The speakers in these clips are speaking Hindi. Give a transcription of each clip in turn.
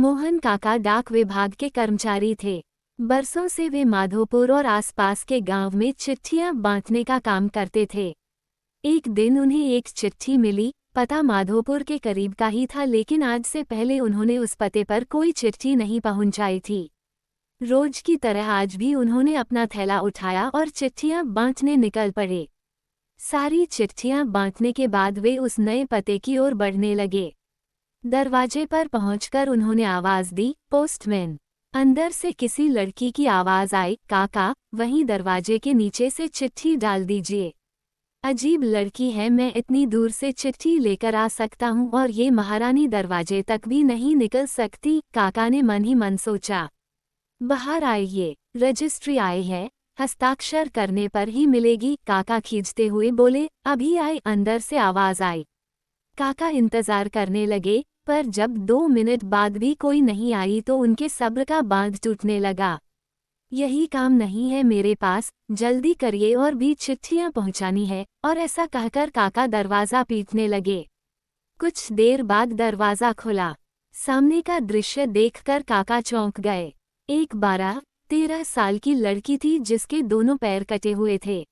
मोहन काका डाक विभाग के कर्मचारी थे। बरसों से वे माधोपुर और आसपास के गांव में चिट्ठियां बांटने का काम करते थे। एक दिन उन्हें एक चिट्ठी मिली। पता माधोपुर के करीब का ही था, लेकिन आज से पहले उन्होंने उस पते पर कोई चिट्ठी नहीं पहुंचाई थी। रोज की तरह आज भी उन्होंने अपना थैला उठाया और चिट्ठियां बांटने निकल पड़े। सारी चिट्ठियां बांटने के बाद वे उस नए पते की ओर बढ़ने लगे। दरवाजे पर पहुंचकर उन्होंने आवाज दी, पोस्टमैन। अंदर से किसी लड़की की आवाज आई, काका वहीं दरवाजे के नीचे से चिट्ठी डाल दीजिए। अजीब लड़की है, मैं इतनी दूर से चिट्ठी लेकर आ सकता हूँ और ये महारानी दरवाजे तक भी नहीं निकल सकती, काका ने मन ही मन सोचा। बाहर आइए, रजिस्ट्री आई है, हस्ताक्षर करने पर ही मिलेगी, काका खींचते हुए बोले। अभी आए, अंदर से आवाज आई। काका इंतजार करने लगे, पर जब 2 मिनट बाद भी कोई नहीं आई तो उनके सब्र का बांध टूटने लगा। यही काम नहीं है मेरे पास, जल्दी करिए और भी चिट्ठियां पहुंचानी है, और ऐसा कहकर काका दरवाजा पीटने लगे। कुछ देर बाद दरवाजा खुला। सामने का दृश्य देखकर काका चौंक गए। एक 12-13 साल की लड़की थी जिसके दोनों पैर कटे हुए थे।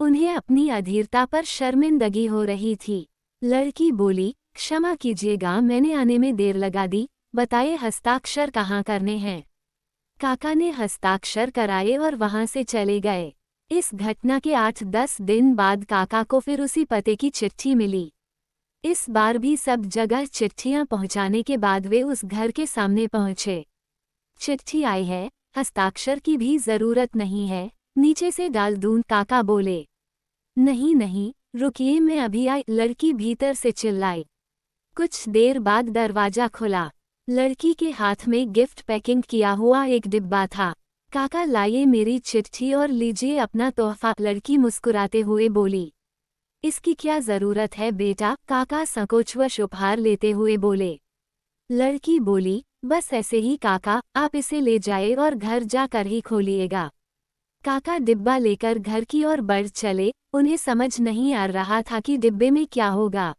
उन्हें अपनी अधीरता पर शर्मिंदगी हो रही थी। लड़की बोली, क्षमा कीजिएगा, मैंने आने में देर लगा दी, बताइए हस्ताक्षर कहाँ करने हैं। काका ने हस्ताक्षर कराए और वहां से चले गए। इस घटना के 8-10 दिन बाद काका को फिर उसी पते की चिट्ठी मिली। इस बार भी सब जगह चिट्ठियां पहुंचाने के बाद वे उस घर के सामने पहुंचे। चिट्ठी आई है, हस्ताक्षर की भी जरूरत नहीं है, नीचे से डाल दूं, काका बोले। नहीं नहीं, रुकिए, मैं अभी आई, लड़की भीतर से चिल्लाई। कुछ देर बाद दरवाजा खुला। लड़की के हाथ में गिफ्ट पैकिंग किया हुआ एक डिब्बा था। काका लाइए मेरी चिट्ठी और लीजिए अपना तोहफा, लड़की मुस्कुराते हुए बोली। इसकी क्या जरूरत है बेटा, काका संकोचवश उपहार लेते हुए बोले। लड़की बोली, बस ऐसे ही काका, आप इसे ले जाए और घर जाकर ही खोलिएगा। काका डिब्बा लेकर घर की ओर बढ़ चले। उन्हें समझ नहीं आ रहा था कि डिब्बे में क्या होगा।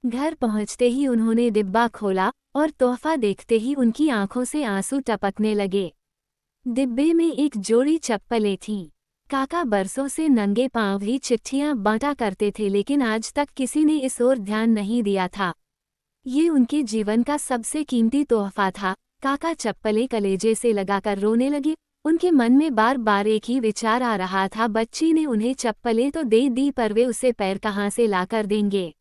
घर पहुंचते ही उन्होंने डिब्बा खोला और तोहफा देखते ही उनकी आंखों से आंसू टपकने लगे। डिब्बे में एक जोड़ी चप्पलें थीं। काका बरसों से नंगे पांव ही चिट्ठियां बांटा करते थे, लेकिन आज तक किसी ने इस ओर ध्यान नहीं दिया था। ये उनके जीवन का सबसे कीमती तोहफा था। काका चप्पलें कलेजे से लगाकर रोने लगे। उनके मन में बार बार एक ही विचार आ रहा था, बच्ची ने उन्हें चप्पलें तो दे दी, पर वे उसे पैर कहाँ से लाकर देंगे।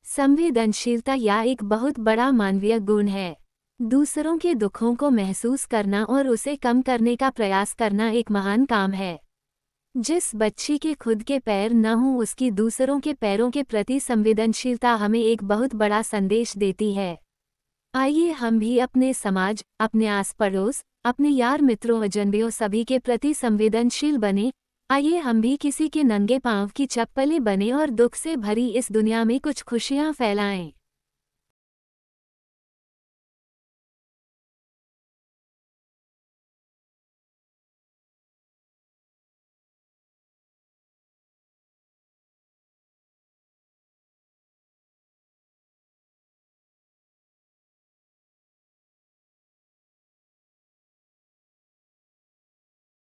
संवेदनशीलता या एक बहुत बड़ा मानवीय गुण है। दूसरों के दुखों को महसूस करना और उसे कम करने का प्रयास करना एक महान काम है। जिस बच्ची के खुद के पैर न हों, उसकी दूसरों के पैरों के प्रति संवेदनशीलता हमें एक बहुत बड़ा संदेश देती है। आइए हम भी अपने समाज, अपने आस पड़ोस, अपने यार मित्रों अजनबियों सभी के प्रति संवेदनशील बने। आइए हम भी किसी के नंगे पांव की चप्पलें बने और दुख से भरी इस दुनिया में कुछ खुशियां फैलाएं।